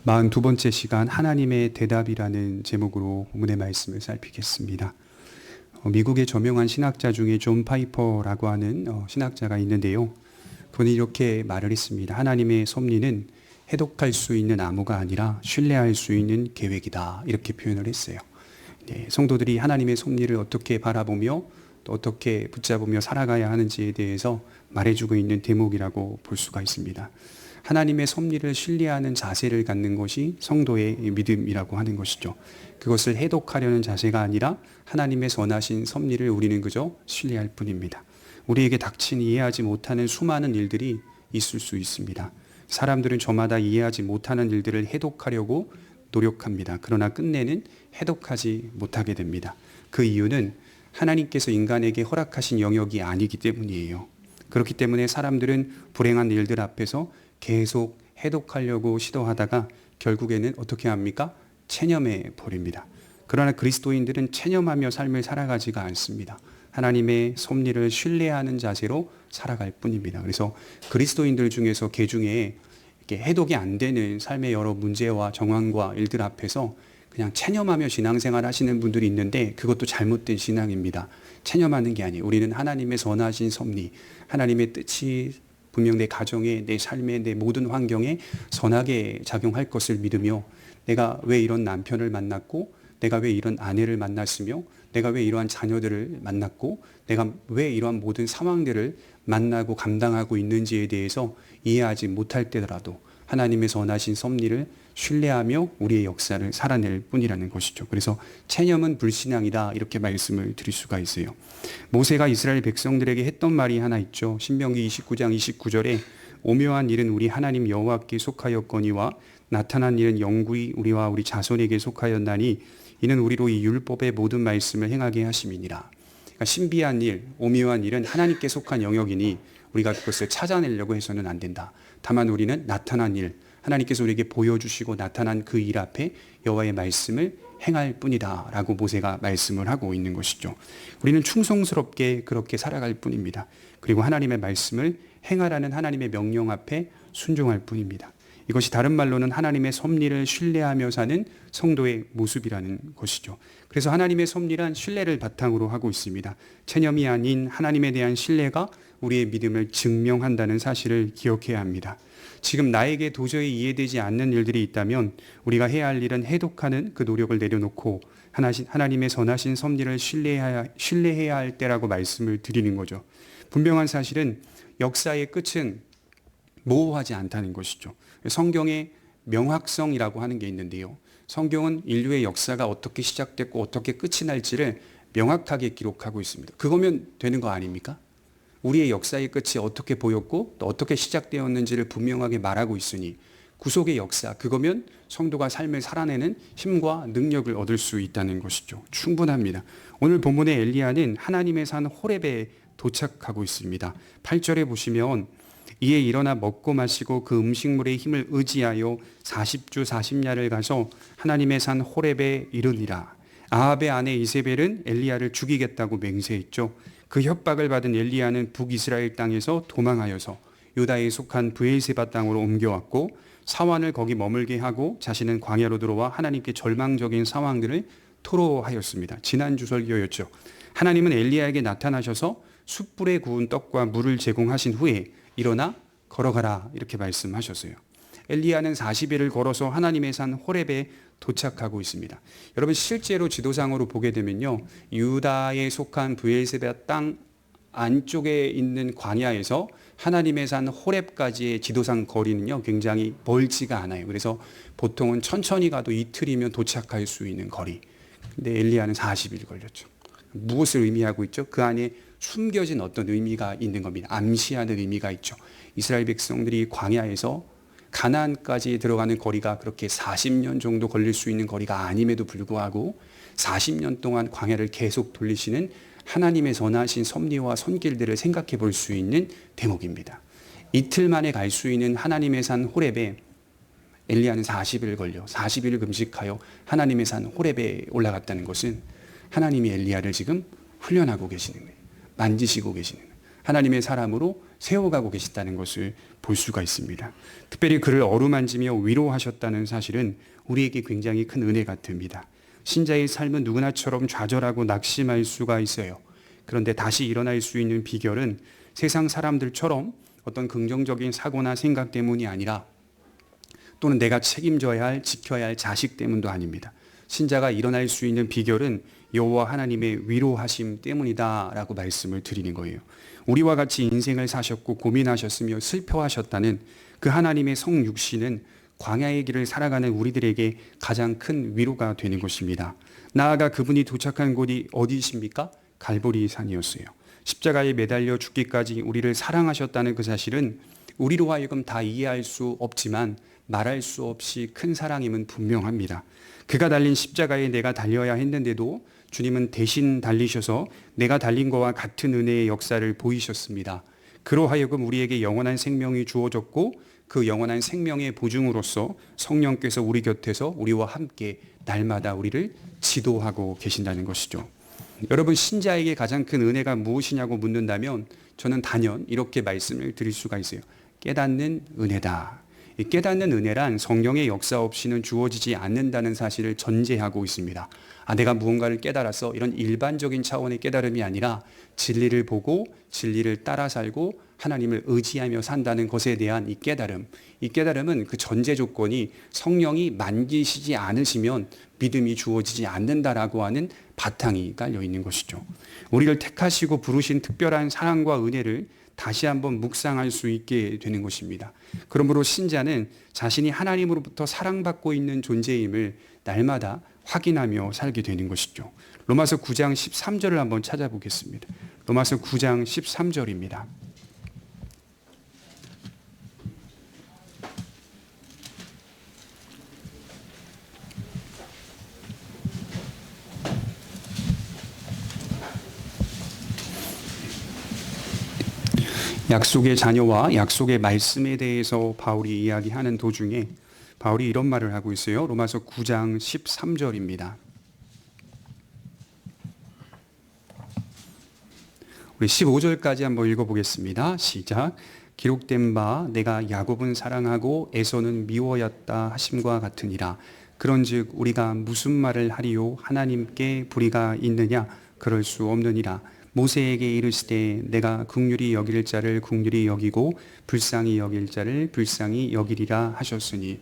42번째 시간 하나님의 대답이라는 제목으로 본문의 말씀을 살피겠습니다. 미국의 저명한 신학자 중에 존 파이퍼라고 하는 신학자가 있는데요. 그분이 이렇게 말을 했습니다. 하나님의 섭리는 해독할 수 있는 나무가 아니라 신뢰할 수 있는 계획이다. 이렇게 표현을 했어요. 네, 성도들이 하나님의 섭리를 어떻게 바라보며 또 어떻게 붙잡으며 살아가야 하는지에 대해서 말해주고 있는 대목이라고 볼 수가 있습니다. 하나님의 섭리를 신뢰하는 자세를 갖는 것이 성도의 믿음이라고 하는 것이죠. 그것을 해독하려는 자세가 아니라 하나님의 선하신 섭리를 우리는 그저 신뢰할 뿐입니다. 우리에게 닥친 이해하지 못하는 수많은 일들이 있을 수 있습니다. 사람들은 저마다 이해하지 못하는 일들을 해독하려고 노력합니다. 그러나 끝내는 해독하지 못하게 됩니다. 그 이유는 하나님께서 인간에게 허락하신 영역이 아니기 때문이에요. 그렇기 때문에 사람들은 불행한 일들 앞에서 계속 해독하려고 시도하다가 결국에는 어떻게 합니까? 체념해 버립니다. 그러나 그리스도인들은 체념하며 삶을 살아가지가 않습니다. 하나님의 섭리를 신뢰하는 자세로 살아갈 뿐입니다. 그래서 그리스도인들 중에서 개중에 이렇게 해독이 안 되는 삶의 여러 문제와 정황과 일들 앞에서 그냥 체념하며 신앙생활 하시는 분들이 있는데 그것도 잘못된 신앙입니다. 체념하는 게 아니에요. 우리는 하나님의 선하신 섭리, 하나님의 뜻이 분명 내 가정에, 내 삶에, 내 모든 환경에 선하게 작용할 것을 믿으며 내가 왜 이런 남편을 만났고 내가 왜 이런 아내를 만났으며 내가 왜 이러한 자녀들을 만났고 내가 왜 이러한 모든 상황들을 만나고 감당하고 있는지에 대해서 이해하지 못할 때라도 하나님의 선하신 섭리를 신뢰하며 우리의 역사를 살아낼 뿐이라는 것이죠. 그래서 체념은 불신앙이다 이렇게 말씀을 드릴 수가 있어요. 모세가 이스라엘 백성들에게 했던 말이 하나 있죠. 신명기 29장 29절에 오묘한 일은 우리 하나님 여호와께 속하였거니와 나타난 일은 영구히 우리와 우리 자손에게 속하였나니 이는 우리로 이 율법의 모든 말씀을 행하게 하심이니라. 그러니까 신비한 일, 오묘한 일은 하나님께 속한 영역이니 우리가 그것을 찾아내려고 해서는 안 된다. 다만 우리는 나타난 일, 하나님께서 우리에게 보여주시고 나타난 그 일 앞에 여호와의 말씀을 행할 뿐이다 라고 모세가 말씀을 하고 있는 것이죠. 우리는 충성스럽게 그렇게 살아갈 뿐입니다. 그리고 하나님의 말씀을 행하라는 하나님의 명령 앞에 순종할 뿐입니다. 이것이 다른 말로는 하나님의 섭리를 신뢰하며 사는 성도의 모습이라는 것이죠. 그래서 하나님의 섭리란 신뢰를 바탕으로 하고 있습니다. 체념이 아닌 하나님에 대한 신뢰가 우리의 믿음을 증명한다는 사실을 기억해야 합니다. 지금 나에게 도저히 이해되지 않는 일들이 있다면 우리가 해야 할 일은 해독하는 그 노력을 내려놓고 하나님의 선하신 섭리를 신뢰해야 할 때라고 말씀을 드리는 거죠. 분명한 사실은 역사의 끝은 모호하지 않다는 것이죠. 성경의 명확성이라고 하는 게 있는데요. 성경은 인류의 역사가 어떻게 시작됐고 어떻게 끝이 날지를 명확하게 기록하고 있습니다. 그거면 되는 거 아닙니까? 우리의 역사의 끝이 어떻게 보였고 또 어떻게 시작되었는지를 분명하게 말하고 있으니 구속의 역사, 그거면 성도가 삶을 살아내는 힘과 능력을 얻을 수 있다는 것이죠. 충분합니다. 오늘 본문의 엘리야는 하나님의 산 호렙에 도착하고 있습니다. 8절에 보시면 이에 일어나 먹고 마시고 그 음식물의 힘을 의지하여 40주 40야를 가서 하나님의 산 호렙에 이르니라. 아합의 아내 이세벨은 엘리야를 죽이겠다고 맹세했죠. 그 협박을 받은 엘리야는 북이스라엘 땅에서 도망하여서 유다에 속한 브엘세바 땅으로 옮겨왔고 사환을 거기 머물게 하고 자신은 광야로 들어와 하나님께 절망적인 상황들을 토로하였습니다. 지난주 설교였죠. 하나님은 엘리야에게 나타나셔서 숯불에 구운 떡과 물을 제공하신 후에 일어나 걸어가라 이렇게 말씀하셨어요. 엘리야는 40일을 걸어서 하나님의 산 호렙에 도착하고 있습니다. 여러분 실제로 지도상으로 보게 되면요. 유다에 속한 브엘세바 땅 안쪽에 있는 광야에서 하나님의 산 호렙까지의 지도상 거리는요. 굉장히 멀지가 않아요. 그래서 보통은 천천히 가도 이틀이면 도착할 수 있는 거리. 근데 엘리야는 40일 걸렸죠. 무엇을 의미하고 있죠? 그 안에 숨겨진 어떤 의미가 있는 겁니다. 암시하는 의미가 있죠. 이스라엘 백성들이 광야에서 가나안까지 들어가는 거리가 그렇게 40년 정도 걸릴 수 있는 거리가 아님에도 불구하고 40년 동안 광야를 계속 돌리시는 하나님의 선하신 섭리와 손길들을 생각해 볼 수 있는 대목입니다. 이틀 만에 갈 수 있는 하나님의 산 호렙에 엘리야는 40일 걸려 40일을 금식하여 하나님의 산 호렙에 올라갔다는 것은 하나님이 엘리야를 지금 훈련하고 계시는 거예요. 만지시고 계시는 거예요. 하나님의 사람으로 세워가고 계시다는 것을 볼 수가 있습니다. 특별히 그를 어루만지며 위로하셨다는 사실은 우리에게 굉장히 큰 은혜 같습니다. 신자의 삶은 누구나처럼 좌절하고 낙심할 수가 있어요. 그런데 다시 일어날 수 있는 비결은 세상 사람들처럼 어떤 긍정적인 사고나 생각 때문이 아니라, 또는 내가 책임져야 할, 지켜야 할 자식 때문도 아닙니다. 신자가 일어날 수 있는 비결은 여호와 하나님의 위로하심 때문이다라고 말씀을 드리는 거예요. 우리와 같이 인생을 사셨고 고민하셨으며 슬퍼하셨다는 그 하나님의 성육신은 광야의 길을 살아가는 우리들에게 가장 큰 위로가 되는 것입니다. 나아가 그분이 도착한 곳이 어디이십니까? 갈보리 산이었어요. 십자가에 매달려 죽기까지 우리를 사랑하셨다는 그 사실은 우리로 하여금 다 이해할 수 없지만 말할 수 없이 큰 사랑임은 분명합니다. 그가 달린 십자가에 내가 달려야 했는데도 주님은 대신 달리셔서 내가 달린 것과 같은 은혜의 역사를 보이셨습니다. 그로 하여금 우리에게 영원한 생명이 주어졌고 그 영원한 생명의 보증으로서 성령께서 우리 곁에서 우리와 함께 날마다 우리를 지도하고 계신다는 것이죠. 여러분, 신자에게 가장 큰 은혜가 무엇이냐고 묻는다면 저는 단연 이렇게 말씀을 드릴 수가 있어요. 깨닫는 은혜다. 이 깨닫는 은혜란 성령의 역사 없이는 주어지지 않는다는 사실을 전제하고 있습니다. 내가 무언가를 깨달았어, 이런 일반적인 차원의 깨달음이 아니라 진리를 보고 진리를 따라 살고 하나님을 의지하며 산다는 것에 대한 이 깨달음은 그 전제 조건이 성령이 만지시지 않으시면 믿음이 주어지지 않는다라고 하는 바탕이 깔려 있는 것이죠. 우리를 택하시고 부르신 특별한 사랑과 은혜를 다시 한번 묵상할 수 있게 되는 것입니다. 그러므로 신자는 자신이 하나님으로부터 사랑받고 있는 존재임을 날마다 확인하며 살게 되는 것이죠. 로마서 9장 13절을 한번 찾아보겠습니다. 로마서 9장 13절입니다. 약속의 자녀와 약속의 말씀에 대해서 바울이 이야기하는 도중에 바울이 이런 말을 하고 있어요. 로마서 9장 13절입니다. 우리 15절까지 한번 읽어보겠습니다. 시작. 기록된 바 내가 야곱은 사랑하고 에서는 미워였다 하심과 같으니라. 그런즉 우리가 무슨 말을 하리요? 하나님께 불의가 있느냐? 그럴 수 없느니라. 모세에게 이르시되 내가 긍휼히 여길 자를 긍휼히 여기고 불쌍히 여길 자를 불쌍히 여기리라 하셨으니.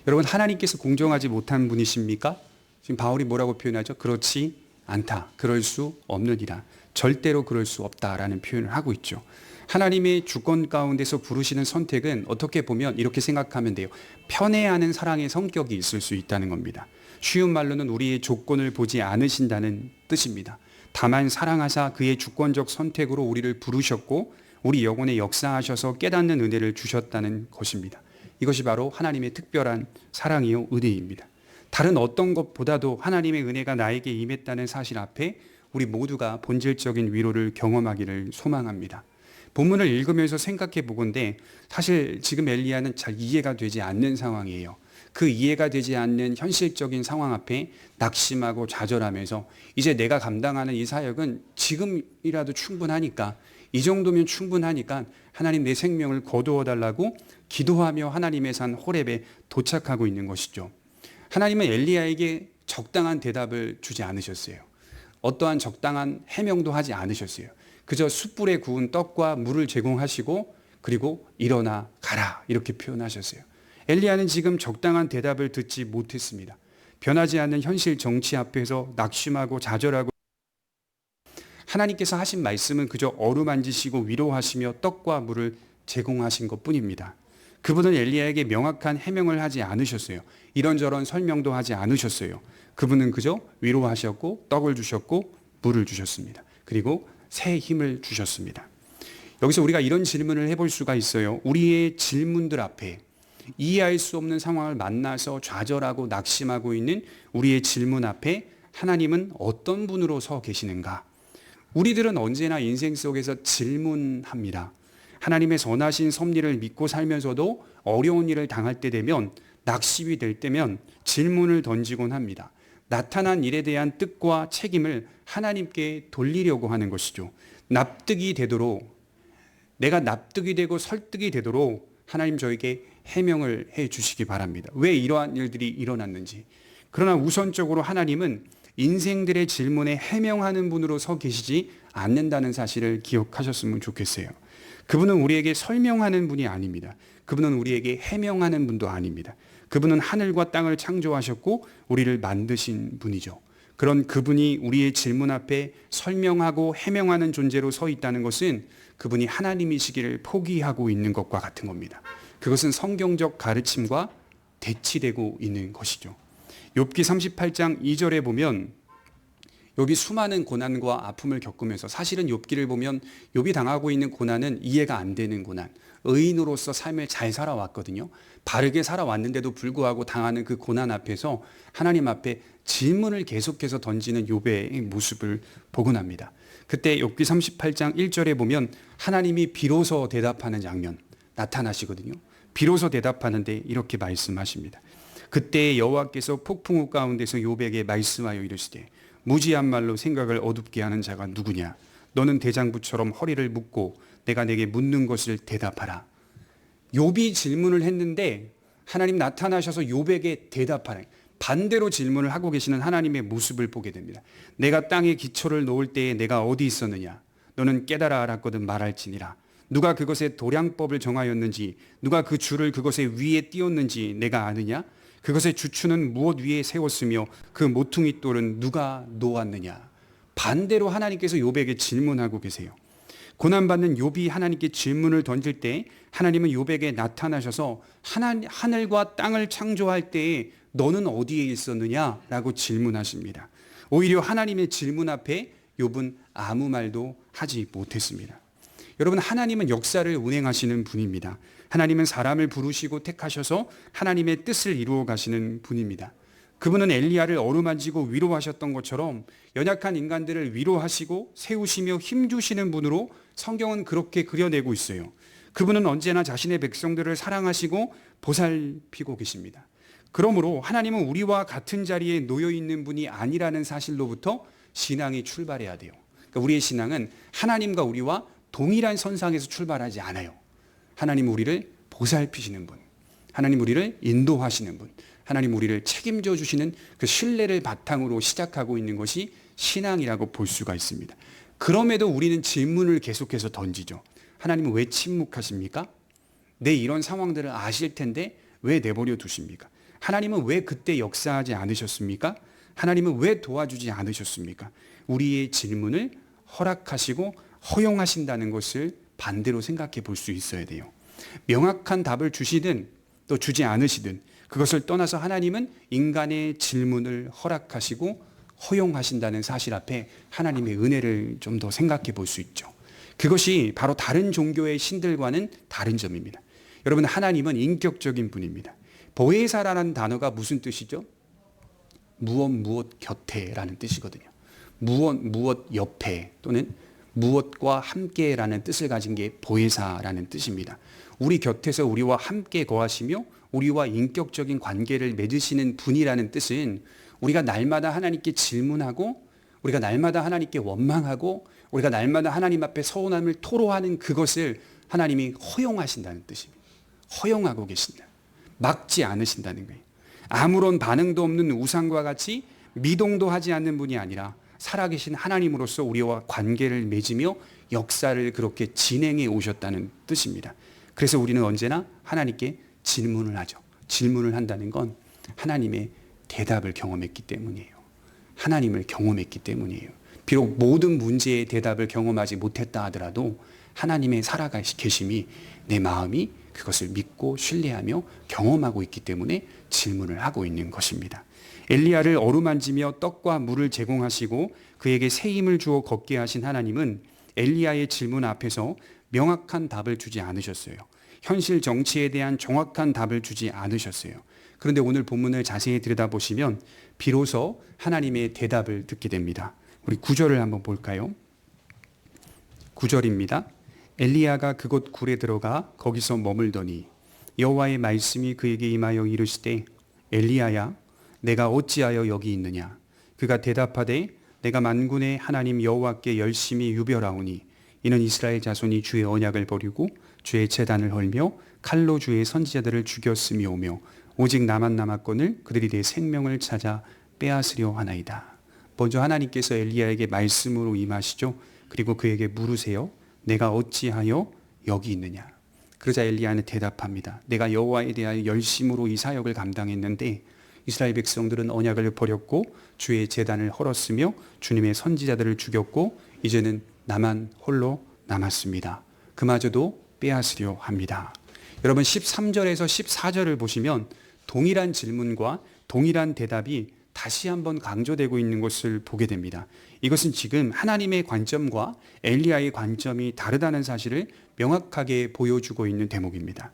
여러분, 하나님께서 공정하지 못한 분이십니까? 지금 바울이 뭐라고 표현하죠? 그렇지 않다. 그럴 수 없느니라. 절대로 그럴 수 없다라는 표현을 하고 있죠. 하나님의 주권 가운데서 부르시는 선택은 어떻게 보면 이렇게 생각하면 돼요. 편애하는 사랑의 성격이 있을 수 있다는 겁니다. 쉬운 말로는 우리의 조건을 보지 않으신다는 뜻입니다. 다만 사랑하사 그의 주권적 선택으로 우리를 부르셨고 우리 영혼에 역사하셔서 깨닫는 은혜를 주셨다는 것입니다. 이것이 바로 하나님의 특별한 사랑이요 은혜입니다. 다른 어떤 것보다도 하나님의 은혜가 나에게 임했다는 사실 앞에 우리 모두가 본질적인 위로를 경험하기를 소망합니다. 본문을 읽으면서 생각해 보건대 사실 지금 엘리야는 잘 이해가 되지 않는 상황이에요. 그 이해가 되지 않는 현실적인 상황 앞에 낙심하고 좌절하면서 이제 내가 감당하는 이 사역은 지금이라도 충분하니까, 이 정도면 충분하니까 하나님 내 생명을 거두어 달라고 기도하며 하나님의 산 호렙에 도착하고 있는 것이죠. 하나님은 엘리야에게 적당한 대답을 주지 않으셨어요. 어떠한 적당한 해명도 하지 않으셨어요. 그저 숯불에 구운 떡과 물을 제공하시고 그리고 일어나 가라 이렇게 표현하셨어요. 엘리야는 지금 적당한 대답을 듣지 못했습니다. 변하지 않는 현실 정치 앞에서 낙심하고 좌절하고, 하나님께서 하신 말씀은 그저 어루만지시고 위로하시며 떡과 물을 제공하신 것뿐입니다. 그분은 엘리야에게 명확한 해명을 하지 않으셨어요. 이런저런 설명도 하지 않으셨어요. 그분은 그저 위로하셨고 떡을 주셨고 물을 주셨습니다. 그리고 새 힘을 주셨습니다. 여기서 우리가 이런 질문을 해볼 수가 있어요. 우리의 질문들 앞에, 이해할 수 없는 상황을 만나서 좌절하고 낙심하고 있는 우리의 질문 앞에 하나님은 어떤 분으로 서 계시는가? 우리들은 언제나 인생 속에서 질문합니다. 하나님의 선하신 섭리를 믿고 살면서도 어려운 일을 당할 때 되면, 낙심이 될 때면 질문을 던지곤 합니다. 나타난 일에 대한 뜻과 책임을 하나님께 돌리려고 하는 것이죠. 납득이 되도록 내가 납득이 되고 설득이 되도록 하나님 저에게 해명을 해 주시기 바랍니다. 왜 이러한 일들이 일어났는지. 그러나 우선적으로 하나님은 인생들의 질문에 해명하는 분으로 서 계시지 않는다는 사실을 기억하셨으면 좋겠어요. 그분은 우리에게 설명하는 분이 아닙니다. 그분은 우리에게 해명하는 분도 아닙니다. 그분은 하늘과 땅을 창조하셨고 우리를 만드신 분이죠. 그런 그분이 우리의 질문 앞에 설명하고 해명하는 존재로 서 있다는 것은 그분이 하나님이시기를 포기하고 있는 것과 같은 겁니다. 그것은 성경적 가르침과 대치되고 있는 것이죠. 욥기 38장 2절에 보면 욥이 수많은 고난과 아픔을 겪으면서, 사실은 욥기를 보면 욥이 당하고 있는 고난은 이해가 안 되는 고난, 의인으로서 삶을 잘 살아왔거든요. 바르게 살아왔는데도 불구하고 당하는 그 고난 앞에서 하나님 앞에 질문을 계속해서 던지는 욥의 모습을 보곤 합니다. 그때 욥기 38장 1절에 보면 하나님이 비로소 대답하는 장면 나타나시거든요. 비로소 대답하는데 이렇게 말씀하십니다. 그때 여호와께서 폭풍우 가운데서 욥에게 말씀하여 이르시되 무지한 말로 생각을 어둡게 하는 자가 누구냐? 너는 대장부처럼 허리를 묶고 내가 내게 묻는 것을 대답하라. 욥이 질문을 했는데 하나님 나타나셔서 욥에게 대답하라. 반대로 질문을 하고 계시는 하나님의 모습을 보게 됩니다. 내가 땅에 기초를 놓을 때에 내가 어디 있었느냐? 너는 깨달아 알았거든 말할지니라. 누가 그것의 도량법을 정하였는지, 누가 그 줄을 그것의 위에 띄웠는지 내가 아느냐? 그것의 주추는 무엇 위에 세웠으며 그 모퉁이 돌은 누가 놓았느냐? 반대로 하나님께서 욥에게 질문하고 계세요. 고난받는 욥이 하나님께 질문을 던질 때 하나님은 욥에게 나타나셔서 하늘과 땅을 창조할 때에 너는 어디에 있었느냐라고 질문하십니다. 오히려 하나님의 질문 앞에 욥은 아무 말도 하지 못했습니다. 여러분, 하나님은 역사를 운행하시는 분입니다. 하나님은 사람을 부르시고 택하셔서 하나님의 뜻을 이루어 가시는 분입니다. 그분은 엘리야를 어루만지고 위로하셨던 것처럼 연약한 인간들을 위로하시고 세우시며 힘주시는 분으로 성경은 그렇게 그려내고 있어요. 그분은 언제나 자신의 백성들을 사랑하시고 보살피고 계십니다. 그러므로 하나님은 우리와 같은 자리에 놓여 있는 분이 아니라는 사실로부터 신앙이 출발해야 돼요. 그러니까 우리의 신앙은 하나님과 우리와 동일한 선상에서 출발하지 않아요. 하나님 우리를 보살피시는 분, 하나님 우리를 인도하시는 분, 하나님 우리를 책임져 주시는 그 신뢰를 바탕으로 시작하고 있는 것이 신앙이라고 볼 수가 있습니다. 그럼에도 우리는 질문을 계속해서 던지죠. 하나님은 왜 침묵하십니까? 내 이런 상황들을 아실 텐데 왜 내버려 두십니까? 하나님은 왜 그때 역사하지 않으셨습니까? 하나님은 왜 도와주지 않으셨습니까? 우리의 질문을 허락하시고 허용하신다는 것을 반대로 생각해 볼 수 있어야 돼요. 명확한 답을 주시든 또 주지 않으시든 그것을 떠나서 하나님은 인간의 질문을 허락하시고 허용하신다는 사실 앞에 하나님의 은혜를 좀 더 생각해 볼 수 있죠. 그것이 바로 다른 종교의 신들과는 다른 점입니다. 여러분, 하나님은 인격적인 분입니다. 보혜사라는 단어가 무슨 뜻이죠? 무엇 곁에라는 뜻이거든요. 무엇 옆에 또는 무엇과 함께라는 뜻을 가진 게 보혜사라는 뜻입니다. 우리 곁에서 우리와 함께 거하시며 우리와 인격적인 관계를 맺으시는 분이라는 뜻은 우리가 날마다 하나님께 질문하고 우리가 날마다 하나님께 원망하고 우리가 날마다 하나님 앞에 서운함을 토로하는 그것을 하나님이 허용하신다는 뜻입니다. 허용하고 계신다. 막지 않으신다는 거예요. 아무런 반응도 없는 우상과 같이 미동도 하지 않는 분이 아니라 살아계신 하나님으로서 우리와 관계를 맺으며 역사를 그렇게 진행해 오셨다는 뜻입니다. 그래서 우리는 언제나 하나님께 질문을 하죠. 질문을 한다는 건 하나님의 대답을 경험했기 때문이에요. 하나님을 경험했기 때문이에요. 비록 모든 문제의 대답을 경험하지 못했다 하더라도 하나님의 살아계심이 내 마음이 그것을 믿고 신뢰하며 경험하고 있기 때문에 질문을 하고 있는 것입니다. 엘리야를 어루만지며 떡과 물을 제공하시고 그에게 새 힘을 주어 걷게 하신 하나님은 엘리야의 질문 앞에서 명확한 답을 주지 않으셨어요. 현실 정치에 대한 정확한 답을 주지 않으셨어요. 그런데 오늘 본문을 자세히 들여다보시면 비로소 하나님의 대답을 듣게 됩니다. 우리 9절을 한번 볼까요? 9절입니다. 엘리야가 그곳 굴에 들어가 거기서 머물더니 여호와의 말씀이 그에게 임하여 이르시되 엘리야야 내가 어찌하여 여기 있느냐? 그가 대답하되 내가 만군의 하나님 여호와께 열심히 유별하오니 이는 이스라엘 자손이 주의 언약을 버리고 주의 제단을 헐며 칼로 주의 선지자들을 죽였음이오며 오직 나만 남았거늘 그들이 내 생명을 찾아 빼앗으려 하나이다. 먼저 하나님께서 엘리야에게 말씀으로 임하시죠. 그리고 그에게 물으세요. 내가 어찌하여 여기 있느냐. 그러자 엘리야는 대답합니다. 내가 여호와에 대하여 열심으로 이 사역을 감당했는데 이스라엘 백성들은 언약을 버렸고 주의 제단을 헐었으며 주님의 선지자들을 죽였고 이제는 나만 홀로 남았습니다. 그마저도 빼앗으려 합니다. 여러분 13절에서 14절을 보시면 동일한 질문과 동일한 대답이 다시 한번 강조되고 있는 것을 보게 됩니다. 이것은 지금 하나님의 관점과 엘리야의 관점이 다르다는 사실을 명확하게 보여주고 있는 대목입니다.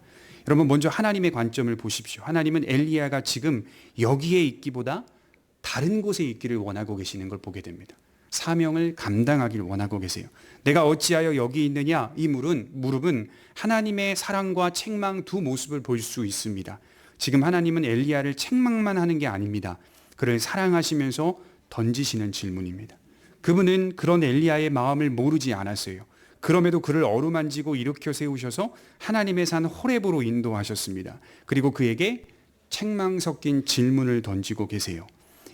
여러분 먼저 하나님의 관점을 보십시오. 하나님은 엘리야가 지금 여기에 있기보다 다른 곳에 있기를 원하고 계시는 걸 보게 됩니다. 사명을 감당하길 원하고 계세요. 내가 어찌하여 여기 있느냐? 이 무릎은 하나님의 사랑과 책망 두 모습을 볼 수 있습니다. 지금 하나님은 엘리야를 책망만 하는 게 아닙니다. 그를 사랑하시면서 던지시는 질문입니다. 그분은 그런 엘리야의 마음을 모르지 않았어요. 그럼에도 그를 어루만지고 일으켜 세우셔서 하나님의 산 호렙으로 인도하셨습니다. 그리고 그에게 책망 섞인 질문을 던지고 계세요.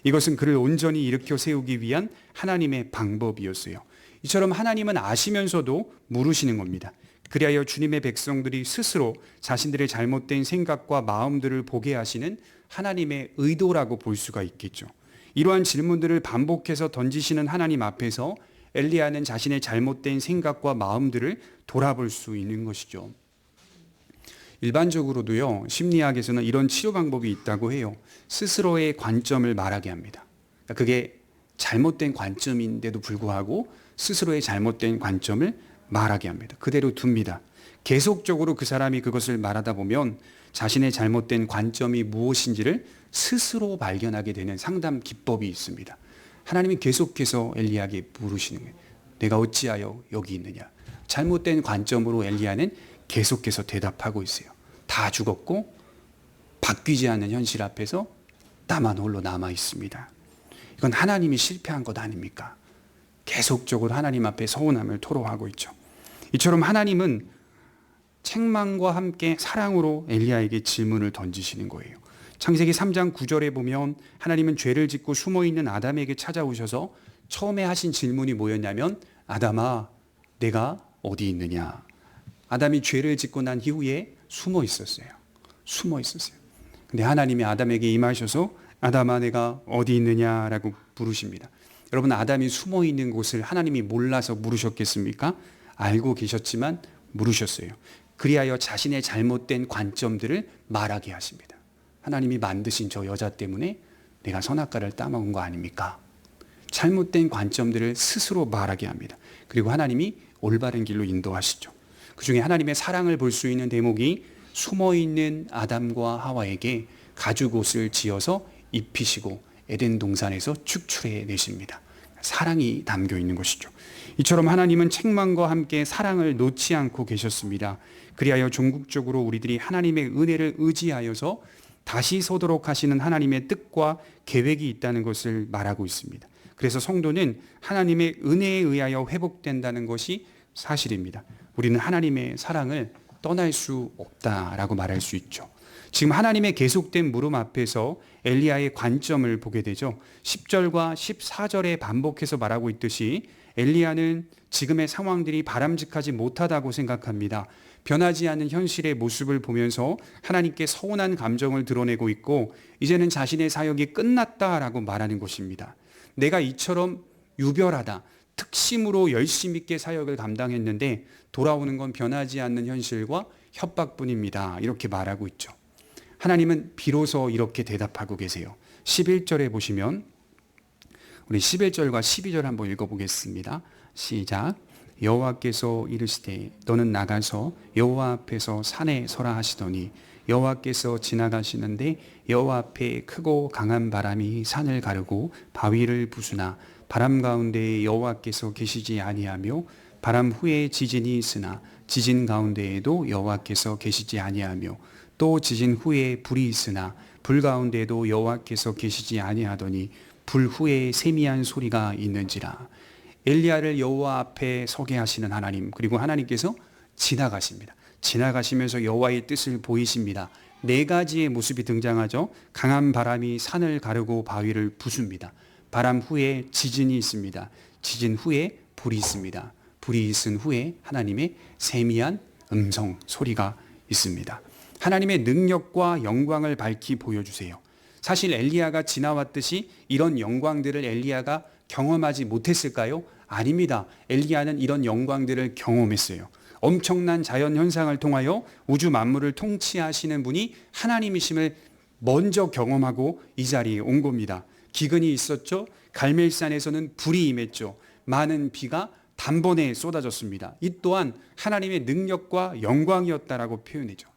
이것은 그를 온전히 일으켜 세우기 위한 하나님의 방법이었어요. 이처럼 하나님은 아시면서도 물으시는 겁니다. 그리하여 주님의 백성들이 스스로 자신들의 잘못된 생각과 마음들을 보게 하시는 하나님의 의도라고 볼 수가 있겠죠. 이러한 질문들을 반복해서 던지시는 하나님 앞에서 엘리야는 자신의 잘못된 생각과 마음들을 돌아볼 수 있는 것이죠. 일반적으로도요, 심리학에서는 이런 치료 방법이 있다고 해요. 스스로의 관점을 말하게 합니다. 그게 잘못된 관점인데도 불구하고 스스로의 잘못된 관점을 말하게 합니다. 그대로 둡니다. 계속적으로 그 사람이 그것을 말하다 보면 자신의 잘못된 관점이 무엇인지를 스스로 발견하게 되는 상담 기법이 있습니다. 하나님이 계속해서 엘리야에게 물으시는 거예요. 내가 어찌하여 여기 있느냐. 잘못된 관점으로 엘리야는 계속해서 대답하고 있어요. 다 죽었고 바뀌지 않는 현실 앞에서 나만 홀로 남아 있습니다. 이건 하나님이 실패한 것 아닙니까? 계속적으로 하나님 앞에 서운함을 토로하고 있죠. 이처럼 하나님은 책망과 함께 사랑으로 엘리야에게 질문을 던지시는 거예요. 창세기 3장 9절에 보면 하나님은 죄를 짓고 숨어있는 아담에게 찾아오셔서 처음에 하신 질문이 뭐였냐면 아담아 내가 어디 있느냐. 아담이 죄를 짓고 난 이후에 숨어 있었어요. 근데 하나님이 아담에게 임하셔서 아담아 내가 어디 있느냐라고 부르십니다. 여러분 아담이 숨어 있는 곳을 하나님이 몰라서 물으셨겠습니까? 알고 계셨지만 물으셨어요. 그리하여 자신의 잘못된 관점들을 말하게 하십니다. 하나님이 만드신 저 여자 때문에 내가 선악과를 따먹은 거 아닙니까? 잘못된 관점들을 스스로 말하게 합니다. 그리고 하나님이 올바른 길로 인도하시죠. 그 중에 하나님의 사랑을 볼 수 있는 대목이 숨어있는 아담과 하와에게 가죽옷을 지어서 입히시고 에덴 동산에서 축출해 내십니다. 사랑이 담겨 있는 것이죠. 이처럼 하나님은 책망과 함께 사랑을 놓지 않고 계셨습니다. 그리하여 종국적으로 우리들이 하나님의 은혜를 의지하여서 다시 서도록 하시는 하나님의 뜻과 계획이 있다는 것을 말하고 있습니다. 그래서 성도는 하나님의 은혜에 의하여 회복된다는 것이 사실입니다. 우리는 하나님의 사랑을 떠날 수 없다라고 말할 수 있죠. 지금 하나님의 계속된 물음 앞에서 엘리야의 관점을 보게 되죠. 10절과 14절에 반복해서 말하고 있듯이 엘리야는 지금의 상황들이 바람직하지 못하다고 생각합니다. 변하지 않는 현실의 모습을 보면서 하나님께 서운한 감정을 드러내고 있고 이제는 자신의 사역이 끝났다라고 말하는 것입니다. 내가 이처럼 유별하다, 특심으로 열심 있게 사역을 감당했는데 돌아오는 건 변하지 않는 현실과 협박뿐입니다. 이렇게 말하고 있죠. 하나님은 비로소 이렇게 대답하고 계세요. 11절에 보시면 우리 11절과 12절 한번 읽어보겠습니다. 시작. 여호와께서 이르시되 너는 나가서 여호와 앞에서 산에 서라 하시더니 여호와께서 지나가시는데 여호와 앞에 크고 강한 바람이 산을 가르고 바위를 부수나 바람 가운데에 여호와께서 계시지 아니하며 바람 후에 지진이 있으나 지진 가운데에도 여호와께서 계시지 아니하며 또 지진 후에 불이 있으나 불 가운데에도 여호와께서 계시지 아니하더니 불 후에 세미한 소리가 있는지라. 엘리야를 여호와 앞에 서게 하시는 하나님, 그리고 하나님께서 지나가십니다. 지나가시면서 여호와의 뜻을 보이십니다. 네 가지의 모습이 등장하죠. 강한 바람이 산을 가르고 바위를 부숩니다. 바람 후에 지진이 있습니다. 지진 후에 불이 있습니다. 불이 있은 후에 하나님의 세미한 음성 소리가 있습니다. 하나님의 능력과 영광을 밝히 보여주세요. 사실 엘리야가 지나왔듯이 이런 영광들을 엘리야가 경험하지 못했을까요? 아닙니다. 엘리야는 이런 영광들을 경험했어요. 엄청난 자연 현상을 통하여 우주 만물을 통치하시는 분이 하나님이심을 먼저 경험하고 이 자리에 온 겁니다. 기근이 있었죠. 갈멜산에서는 불이 임했죠. 많은 비가 단번에 쏟아졌습니다. 이 또한 하나님의 능력과 영광이었다라고 표현이죠.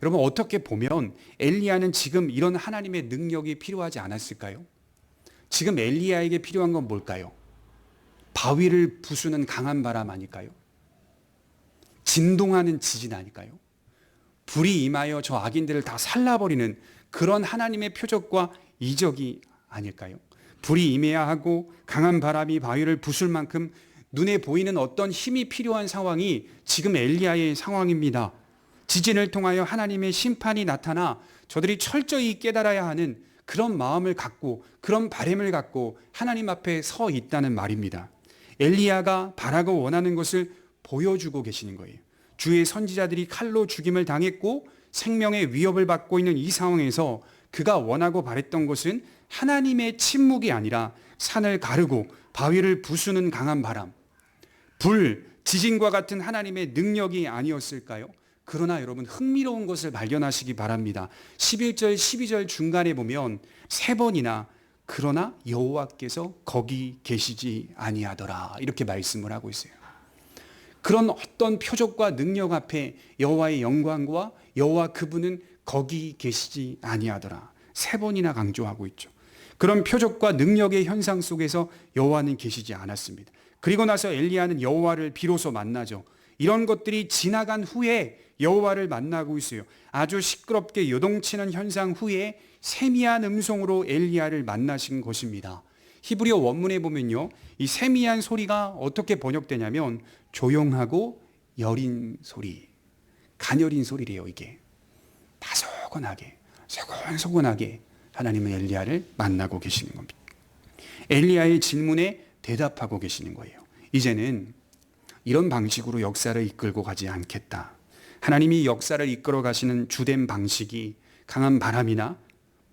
여러분, 어떻게 보면 엘리야는 지금 이런 하나님의 능력이 필요하지 않았을까요? 지금 엘리야에게 필요한 건 뭘까요? 바위를 부수는 강한 바람 아닐까요? 진동하는 지진 아닐까요? 불이 임하여 저 악인들을 다 살라버리는 그런 하나님의 표적과 이적이 아닐까요? 불이 임해야 하고 강한 바람이 바위를 부술 만큼 눈에 보이는 어떤 힘이 필요한 상황이 지금 엘리야의 상황입니다. 지진을 통하여 하나님의 심판이 나타나 저들이 철저히 깨달아야 하는 그런 마음을 갖고, 그런 바람을 갖고 하나님 앞에 서 있다는 말입니다. 엘리야가 바라고 원하는 것을 보여주고 계시는 거예요. 주의 선지자들이 칼로 죽임을 당했고 생명의 위협을 받고 있는 이 상황에서 그가 원하고 바랬던 것은 하나님의 침묵이 아니라 산을 가르고 바위를 부수는 강한 바람, 불, 지진과 같은 하나님의 능력이 아니었을까요? 그러나 여러분, 흥미로운 것을 발견하시기 바랍니다. 11절, 12절 중간에 보면 3번이나 그러나 여호와께서 거기 계시지 아니하더라 이렇게 말씀을 하고 있어요. 그런 어떤 표적과 능력 앞에 여호와의 영광과 여호와 그분은 거기 계시지 아니하더라 3번이나 강조하고 있죠. 그런 표적과 능력의 현상 속에서 여호와는 계시지 않았습니다. 그리고 나서 엘리야는 여호와를 비로소 만나죠. 이런 것들이 지나간 후에 여호와를 만나고 있어요. 아주 시끄럽게 요동치는 현상 후에 세미한 음성으로 엘리야를 만나신 것입니다. 히브리어 원문에 보면요, 이 세미한 소리가 어떻게 번역되냐면 조용하고 여린 소리, 가녀린 소리래요. 이게 다소곤하게, 소곤소곤하게 하나님은 엘리야를 만나고 계시는 겁니다. 엘리야의 질문에 대답하고 계시는 거예요. 이제는 이런 방식으로 역사를 이끌고 가지 않겠다. 하나님이 역사를 이끌어 가시는 주된 방식이 강한 바람이나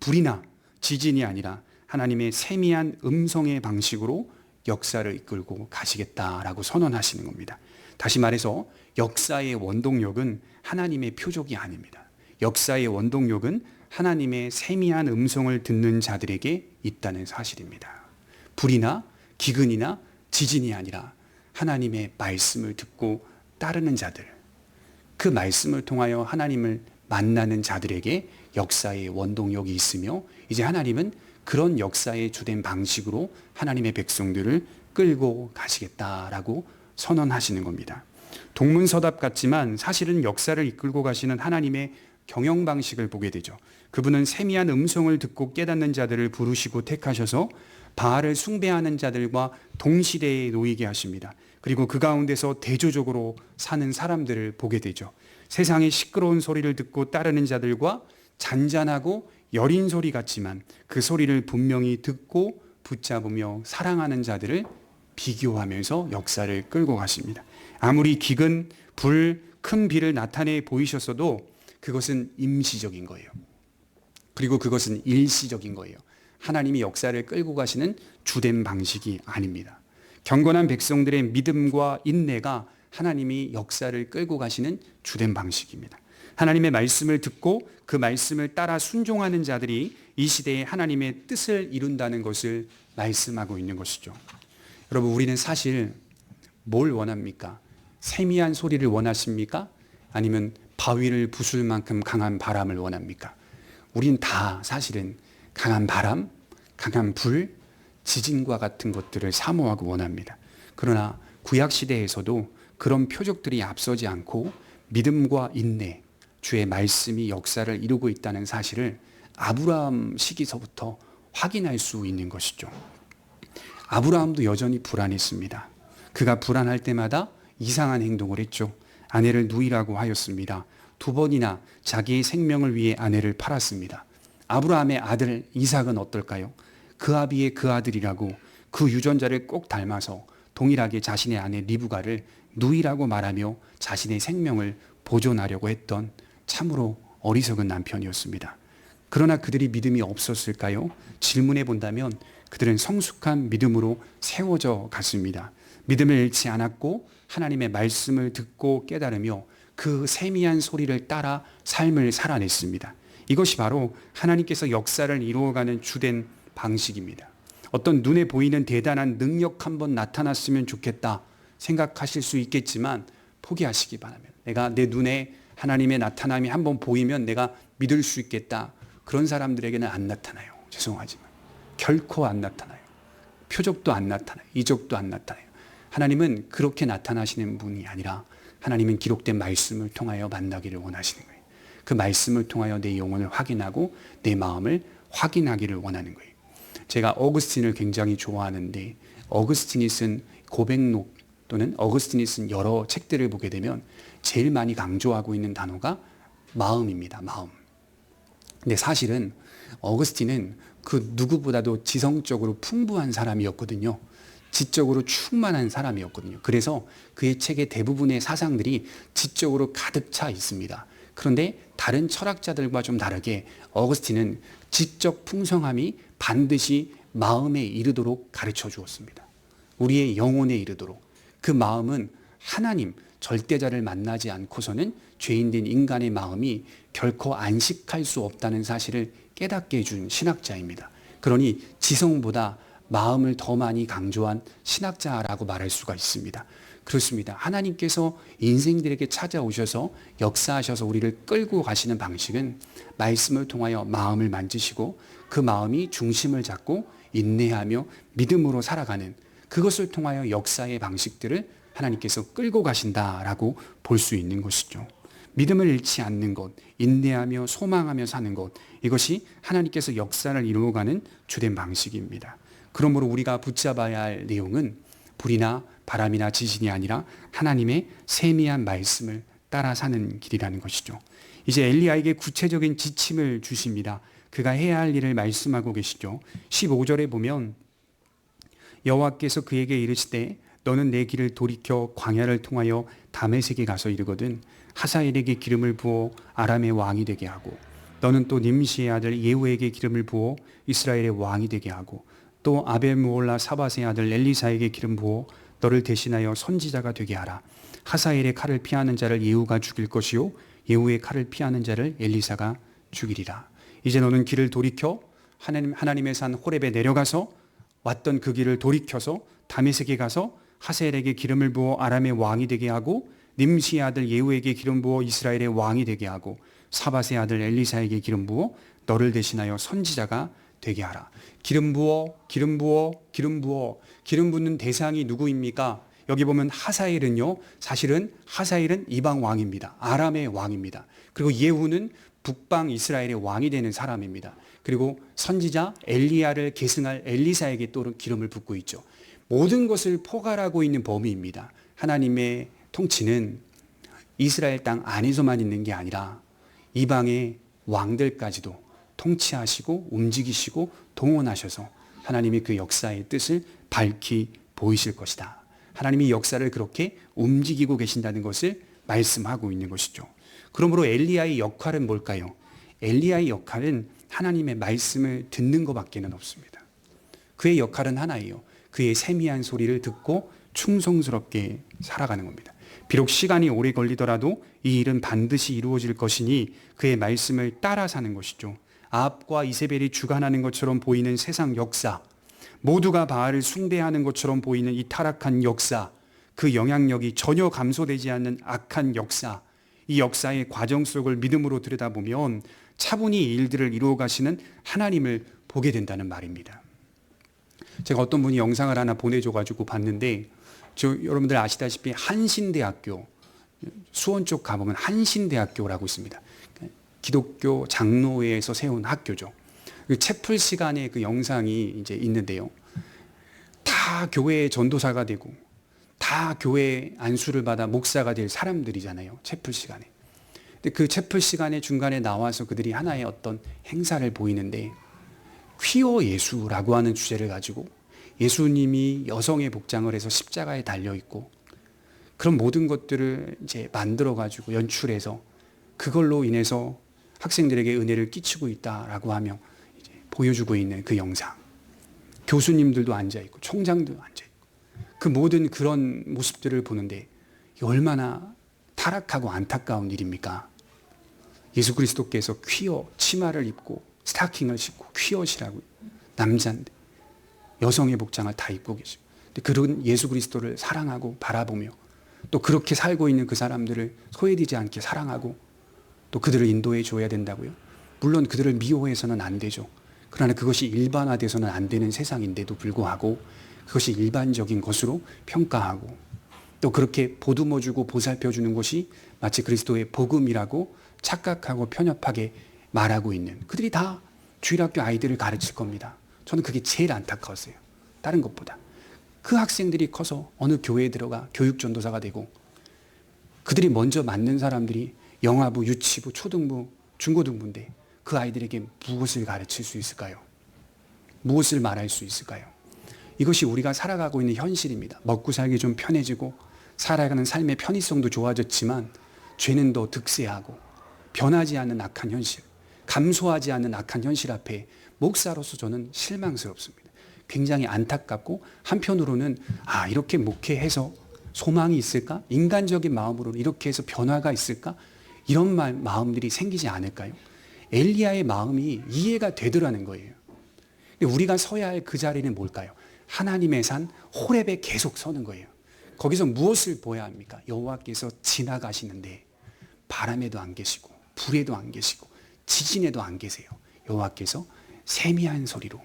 불이나 지진이 아니라 하나님의 세미한 음성의 방식으로 역사를 이끌고 가시겠다라고 선언하시는 겁니다. 다시 말해서 역사의 원동력은 하나님의 표적이 아닙니다. 역사의 원동력은 하나님의 세미한 음성을 듣는 자들에게 있다는 사실입니다. 불이나 기근이나 지진이 아니라 하나님의 말씀을 듣고 따르는 자들, 그 말씀을 통하여 하나님을 만나는 자들에게 역사의 원동력이 있으며 이제 하나님은 그런 역사의 주된 방식으로 하나님의 백성들을 끌고 가시겠다라고 선언하시는 겁니다. 동문서답 같지만 사실은 역사를 이끌고 가시는 하나님의 경영 방식을 보게 되죠. 그분은 세미한 음성을 듣고 깨닫는 자들을 부르시고 택하셔서 바알을 숭배하는 자들과 동시대에 놓이게 하십니다. 그리고 그 가운데서 대조적으로 사는 사람들을 보게 되죠. 세상의 시끄러운 소리를 듣고 따르는 자들과 잔잔하고 여린 소리 같지만 그 소리를 분명히 듣고 붙잡으며 사랑하는 자들을 비교하면서 역사를 끌고 가십니다. 아무리 기근, 불, 큰 비를 나타내 보이셨어도 그것은 임시적인 거예요. 그리고 그것은 일시적인 거예요. 하나님이 역사를 끌고 가시는 주된 방식이 아닙니다. 경건한 백성들의 믿음과 인내가 하나님이 역사를 끌고 가시는 주된 방식입니다. 하나님의 말씀을 듣고 그 말씀을 따라 순종하는 자들이 이 시대에 하나님의 뜻을 이룬다는 것을 말씀하고 있는 것이죠. 여러분, 우리는 사실 뭘 원합니까? 세미한 소리를 원하십니까? 아니면 바위를 부술 만큼 강한 바람을 원합니까? 우린 다 사실은 강한 바람, 강한 불, 지진과 같은 것들을 사모하고 원합니다. 그러나 구약시대에서도 그런 표적들이 앞서지 않고 믿음과 인내, 주의 말씀이 역사를 이루고 있다는 사실을 아브라함 시기서부터 확인할 수 있는 것이죠. 아브라함도 여전히 불안했습니다. 그가 불안할 때마다 이상한 행동을 했죠. 아내를 누이라고 하였습니다. 2번이나 자기의 생명을 위해 아내를 팔았습니다. 아브라함의 아들 이삭은 어떨까요? 그 아비의 그 아들이라고 그 유전자를 꼭 닮아서 동일하게 자신의 아내 리브가를 누이라고 말하며 자신의 생명을 보존하려고 했던 참으로 어리석은 남편이었습니다. 그러나 그들이 믿음이 없었을까요? 질문해 본다면 그들은 성숙한 믿음으로 세워져 갔습니다. 믿음을 잃지 않았고 하나님의 말씀을 듣고 깨달으며 그 세미한 소리를 따라 삶을 살아냈습니다. 이것이 바로 하나님께서 역사를 이루어가는 주된 방식입니다. 어떤 눈에 보이는 대단한 능력 한번 나타났으면 좋겠다 생각하실 수 있겠지만 포기하시기 바랍니다. 내가 내 눈에 하나님의 나타남이 한번 보이면 내가 믿을 수 있겠다. 그런 사람들에게는 안 나타나요. 죄송하지만. 결코 안 나타나요. 표적도 안 나타나요. 이적도 안 나타나요. 하나님은 그렇게 나타나시는 분이 아니라 하나님은 기록된 말씀을 통하여 만나기를 원하시는 거예요. 그 말씀을 통하여 내 영혼을 확인하고 내 마음을 확인하기를 원하는 거예요. 제가 어거스틴을 굉장히 좋아하는데 어거스틴이 쓴 고백록 또는 어거스틴이 쓴 여러 책들을 보게 되면 제일 많이 강조하고 있는 단어가 마음입니다. 마음. 근데 사실은 어거스틴은 그 누구보다도 지성적으로 풍부한 사람이었거든요. 지적으로 충만한 사람이었거든요. 그래서 그의 책의 대부분의 사상들이 지적으로 가득 차 있습니다. 그런데 다른 철학자들과 좀 다르게 어거스틴은 지적 풍성함이 반드시 마음에 이르도록 가르쳐 주었습니다. 우리의 영혼에 이르도록. 그 마음은 하나님, 절대자를 만나지 않고서는 죄인된 인간의 마음이 결코 안식할 수 없다는 사실을 깨닫게 해준 신학자입니다. 그러니 지성보다 마음을 더 많이 강조한 신학자라고 말할 수가 있습니다. 그렇습니다. 하나님께서 인생들에게 찾아오셔서 역사하셔서 우리를 끌고 가시는 방식은 말씀을 통하여 마음을 만지시고 그 마음이 중심을 잡고 인내하며 믿음으로 살아가는 그것을 통하여 역사의 방식들을 하나님께서 끌고 가신다라고 볼 수 있는 것이죠. 믿음을 잃지 않는 것, 인내하며 소망하며 사는 것, 이것이 하나님께서 역사를 이루어가는 주된 방식입니다. 그러므로 우리가 붙잡아야 할 내용은 불이나 바람이나 지진이 아니라 하나님의 세미한 말씀을 따라 사는 길이라는 것이죠. 이제 엘리야에게 구체적인 지침을 주십니다. 그가 해야 할 일을 말씀하고 계시죠. 15절에 보면 여호와께서 그에게 이르시되 너는 내 길을 돌이켜 광야를 통하여 다메섹에 가서 이르거든 하사엘에게 기름을 부어 아람의 왕이 되게 하고 너는 또 님시의 아들 예후에게 기름을 부어 이스라엘의 왕이 되게 하고 또 아벨무올라 사밧의 아들 엘리사에게 기름 부어 너를 대신하여 선지자가 되게 하라. 하사엘의 칼을 피하는 자를 예후가 죽일 것이요 예후의 칼을 피하는 자를 엘리사가 죽이리라. 이제 너는 길을 돌이켜 하나님의 산 호렙에 내려가서 왔던 그 길을 돌이켜서 다메섹에 가서 하사엘에게 기름을 부어 아람의 왕이 되게 하고 님시의 아들 예후에게 기름 부어 이스라엘의 왕이 되게 하고 사밧의 아들 엘리사에게 기름 부어 너를 대신하여 선지자가 되게 하라. 기름 부어, 기름 부어, 기름 부어. 기름 붓는 대상이 누구입니까? 여기 보면 하사엘은요, 사실은 하사엘은 이방 왕입니다. 아람의 왕입니다. 그리고 예후는 북방 이스라엘의 왕이 되는 사람입니다. 그리고 선지자 엘리야를 계승할 엘리사에게 또 기름을 붓고 있죠. 모든 것을 포괄하고 있는 범위입니다. 하나님의 통치는 이스라엘 땅 안에서만 있는 게 아니라 이방의 왕들까지도 통치하시고 움직이시고 동원하셔서 하나님이 그 역사의 뜻을 밝히 보이실 것이다. 하나님이 역사를 그렇게 움직이고 계신다는 것을 말씀하고 있는 것이죠. 그러므로 엘리야의 역할은 뭘까요? 엘리야의 역할은 하나님의 말씀을 듣는 것밖에는 없습니다. 그의 역할은 하나예요. 그의 세미한 소리를 듣고 충성스럽게 살아가는 겁니다. 비록 시간이 오래 걸리더라도 이 일은 반드시 이루어질 것이니 그의 말씀을 따라 사는 것이죠. 아합과 이세벨이 주관하는 것처럼 보이는 세상 역사, 모두가 바알을 숭배하는 것처럼 보이는 이 타락한 역사, 그 영향력이 전혀 감소되지 않는 악한 역사, 이 역사의 과정 속을 믿음으로 들여다보면 차분히 일들을 이루어 가시는 하나님을 보게 된다는 말입니다. 제가 어떤 분이 영상을 하나 보내줘가지고 봤는데, 여러분들 아시다시피 한신대학교, 수원 쪽 가보면 한신대학교라고 있습니다. 기독교 장로회에서 세운 학교죠. 그 채플 시간에 그 영상이 이제 있는데요. 다 교회의 전도사가 되고, 다 교회 안수를 받아 목사가 될 사람들이잖아요. 채플 시간에. 근데 그 채플 시간에 중간에 나와서 그들이 하나의 어떤 행사를 보이는데 퀴어 예수라고 하는 주제를 가지고 예수님이 여성의 복장을 해서 십자가에 달려 있고 그런 모든 것들을 이제 만들어 가지고 연출해서 그걸로 인해서 학생들에게 은혜를 끼치고 있다라고 하며 이제 보여주고 있는 그 영상. 교수님들도 앉아 있고 총장도 앉아 있고 그 모든 그런 모습들을 보는데 얼마나 타락하고 안타까운 일입니까? 예수 그리스도께서 퀴어 치마를 입고 스타킹을 신고 퀴어시라고 남자인데 여성의 복장을 다 입고 계시고 그런 예수 그리스도를 사랑하고 바라보며 또 그렇게 살고 있는 그 사람들을 소외되지 않게 사랑하고 또 그들을 인도해 줘야 된다고요. 물론 그들을 미워해서는 안 되죠. 그러나 그것이 일반화돼서는 안 되는 세상인데도 불구하고 그것이 일반적인 것으로 평가하고 또 그렇게 보듬어주고 보살펴주는 것이 마치 그리스도의 복음이라고 착각하고 편협하게 말하고 있는 그들이 다 주일학교 아이들을 가르칠 겁니다. 저는 그게 제일 안타까웠어요. 다른 것보다. 그 학생들이 커서 어느 교회에 들어가 교육전도사가 되고 그들이 먼저 맞는 사람들이 영아부, 유치부, 초등부, 중고등부인데 그 아이들에게 무엇을 가르칠 수 있을까요? 무엇을 말할 수 있을까요? 이것이 우리가 살아가고 있는 현실입니다. 먹고 살기 좀 편해지고 살아가는 삶의 편의성도 좋아졌지만 죄는 더 득세하고 변하지 않는 악한 현실, 감소하지 않는 악한 현실 앞에 목사로서 저는 실망스럽습니다. 굉장히 안타깝고 한편으로는 이렇게 목회해서 소망이 있을까? 인간적인 마음으로는 이렇게 해서 변화가 있을까? 이런 마음들이 생기지 않을까요? 엘리야의 마음이 이해가 되더라는 거예요. 근데 우리가 서야 할 그 자리는 뭘까요? 하나님의 산 호렙에 계속 서는 거예요. 거기서 무엇을 보아야 합니까? 여호와께서 지나가시는데 바람에도 안 계시고 불에도 안 계시고 지진에도 안 계세요. 여호와께서 세미한 소리로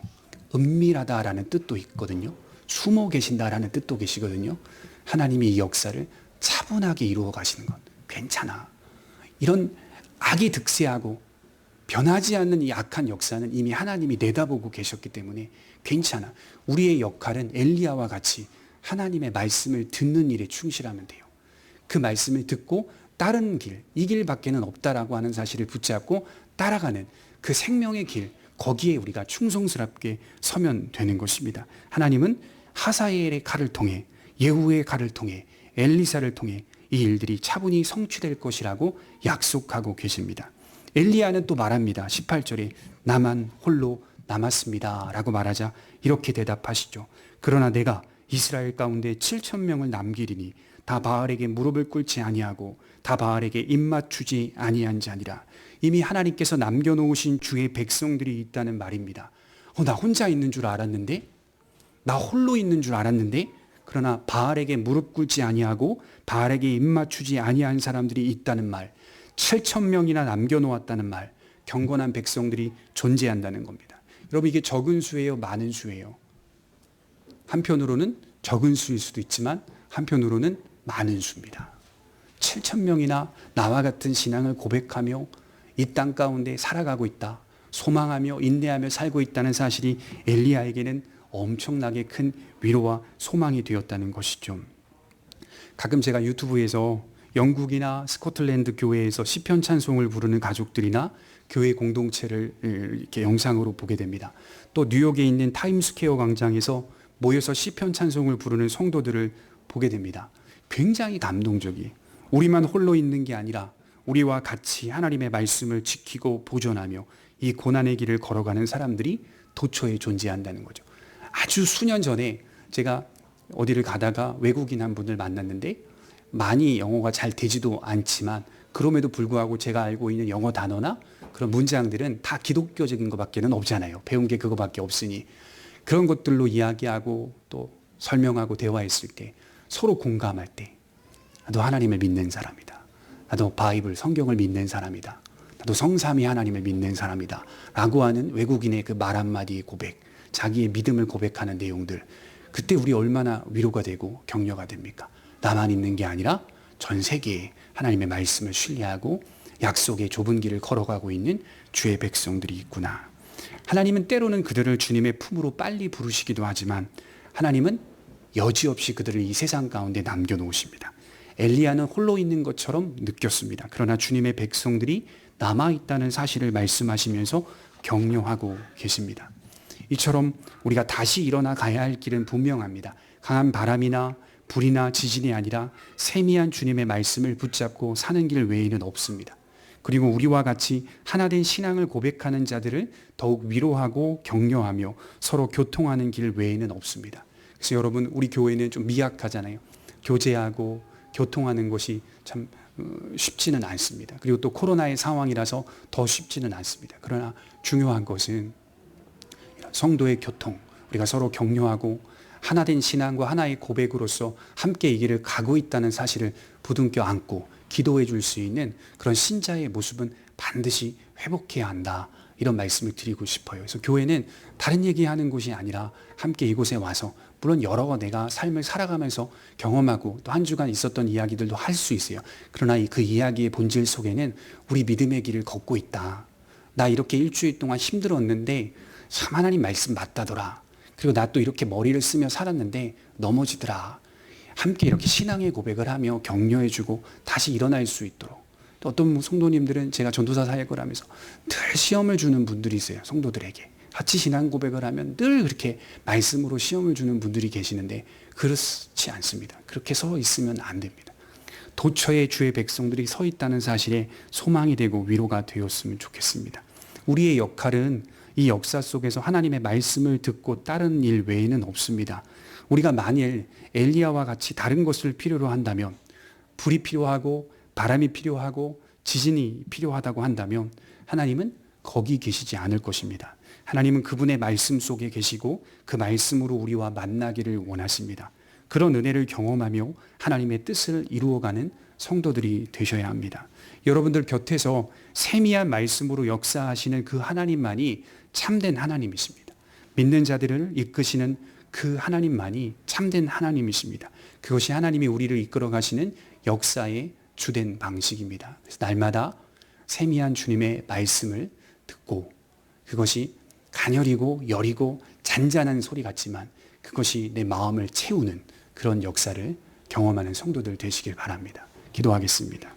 은밀하다라는 뜻도 있거든요. 숨어 계신다라는 뜻도 계시거든요. 하나님이 이 역사를 차분하게 이루어 가시는 것 괜찮아. 이런 악이 득세하고 변하지 않는 이 악한 역사는 이미 하나님이 내다보고 계셨기 때문에 괜찮아. 우리의 역할은 엘리야와 같이 하나님의 말씀을 듣는 일에 충실하면 돼요. 그 말씀을 듣고 다른 길, 이 길밖에는 없다라고 하는 사실을 붙잡고 따라가는 그 생명의 길, 거기에 우리가 충성스럽게 서면 되는 것입니다. 하나님은 하사엘의 칼을 통해, 예후의 칼을 통해, 엘리사를 통해 이 일들이 차분히 성취될 것이라고 약속하고 계십니다. 엘리야는 또 말합니다. 18절에 나만 홀로 남았습니다 라고 말하자 이렇게 대답하시죠. 그러나 내가 이스라엘 가운데 7,000명을 남기리니 다 바알에게 무릎을 꿇지 아니하고 다 바알에게 입맞추지 아니한 자니라. 이미 하나님께서 남겨놓으신 주의 백성들이 있다는 말입니다. 나 혼자 있는 줄 알았는데, 나 홀로 있는 줄 알았는데, 그러나 바알에게 무릎 꿇지 아니하고 바알에게 입맞추지 아니한 사람들이 있다는 말, 7,000명이나 남겨놓았다는 말, 경건한 백성들이 존재한다는 겁니다. 여러분, 이게 적은 수예요, 많은 수예요? 한편으로는 적은 수일 수도 있지만 한편으로는 많은 수입니다. 7,000명이나 나와 같은 신앙을 고백하며 이 땅 가운데 살아가고 있다, 소망하며 인내하며 살고 있다는 사실이 엘리야에게는 엄청나게 큰 위로와 소망이 되었다는 것이죠. 가끔 제가 유튜브에서 영국이나 스코틀랜드 교회에서 시편 찬송을 부르는 가족들이나 교회 공동체를 이렇게 영상으로 보게 됩니다. 또 뉴욕에 있는 타임스퀘어 광장에서 모여서 시편 찬송을 부르는 성도들을 보게 됩니다. 굉장히 감동적이에요. 우리만 홀로 있는 게 아니라 우리와 같이 하나님의 말씀을 지키고 보존하며 이 고난의 길을 걸어가는 사람들이 도처에 존재한다는 거죠. 아주 수년 전에 제가 어디를 가다가 외국인 한 분을 만났는데 많이 영어가 잘 되지도 않지만 그럼에도 불구하고 제가 알고 있는 영어 단어나 그런 문장들은 다 기독교적인 것밖에는 없잖아요. 배운 게 그거밖에 없으니 그런 것들로 이야기하고 또 설명하고 대화했을 때 서로 공감할 때 나도 하나님을 믿는 사람이다. 나도 바이블 성경을 믿는 사람이다. 나도 성삼위 하나님을 믿는 사람이다. 라고 하는 외국인의 그 말 한마디의 고백, 자기의 믿음을 고백하는 내용들, 그때 우리 얼마나 위로가 되고 격려가 됩니까? 나만 있는 게 아니라 전 세계에 하나님의 말씀을 신뢰하고 약속의 좁은 길을 걸어가고 있는 주의 백성들이 있구나. 하나님은 때로는 그들을 주님의 품으로 빨리 부르시기도 하지만 하나님은 여지없이 그들을 이 세상 가운데 남겨놓으십니다. 엘리야는 홀로 있는 것처럼 느꼈습니다. 그러나 주님의 백성들이 남아있다는 사실을 말씀하시면서 격려하고 계십니다. 이처럼 우리가 다시 일어나 가야 할 길은 분명합니다. 강한 바람이나 불이나 지진이 아니라 세미한 주님의 말씀을 붙잡고 사는 길 외에는 없습니다. 그리고 우리와 같이 하나된 신앙을 고백하는 자들을 더욱 위로하고 격려하며 서로 교통하는 길 외에는 없습니다. 그래서 여러분, 우리 교회는 좀 미약하잖아요. 교제하고 교통하는 것이 참 쉽지는 않습니다. 그리고 또 코로나의 상황이라서 더 쉽지는 않습니다. 그러나 중요한 것은 성도의 교통, 우리가 서로 격려하고 하나된 신앙과 하나의 고백으로서 함께 이 길을 가고 있다는 사실을 부둥켜 안고 기도해 줄 수 있는 그런 신자의 모습은 반드시 회복해야 한다, 이런 말씀을 드리고 싶어요. 그래서 교회는 다른 얘기하는 곳이 아니라 함께 이곳에 와서, 물론 여러 내가 삶을 살아가면서 경험하고 또 한 주간 있었던 이야기들도 할 수 있어요. 그러나 그 이야기의 본질 속에는 우리 믿음의 길을 걷고 있다. 나 이렇게 일주일 동안 힘들었는데 참 하나님 말씀 맞다더라. 그리고 나 또 이렇게 머리를 쓰며 살았는데 넘어지더라. 함께 이렇게 신앙의 고백을 하며 격려해주고 다시 일어날 수 있도록. 또 어떤 성도님들은 제가 전도사 사역을 하면서 늘 시험을 주는 분들이 있어요. 성도들에게 같이 신앙 고백을 하면 늘 그렇게 말씀으로 시험을 주는 분들이 계시는데 그렇지 않습니다. 그렇게 서 있으면 안 됩니다. 도처에 주의 백성들이 서 있다는 사실에 소망이 되고 위로가 되었으면 좋겠습니다. 우리의 역할은 이 역사 속에서 하나님의 말씀을 듣고 따르는 일 외에는 없습니다. 우리가 만일 엘리야와 같이 다른 것을 필요로 한다면, 불이 필요하고 바람이 필요하고 지진이 필요하다고 한다면 하나님은 거기 계시지 않을 것입니다. 하나님은 그분의 말씀 속에 계시고 그 말씀으로 우리와 만나기를 원하십니다. 그런 은혜를 경험하며 하나님의 뜻을 이루어가는 성도들이 되셔야 합니다. 여러분들 곁에서 세미한 말씀으로 역사하시는 그 하나님만이 참된 하나님이십니다. 믿는 자들을 이끄시는 그 하나님만이 참된 하나님이십니다. 그것이 하나님이 우리를 이끌어 가시는 역사의 주된 방식입니다. 그래서 날마다 세미한 주님의 말씀을 듣고, 그것이 가녀리고 여리고 잔잔한 소리 같지만 그것이 내 마음을 채우는 그런 역사를 경험하는 성도들 되시길 바랍니다. 기도하겠습니다.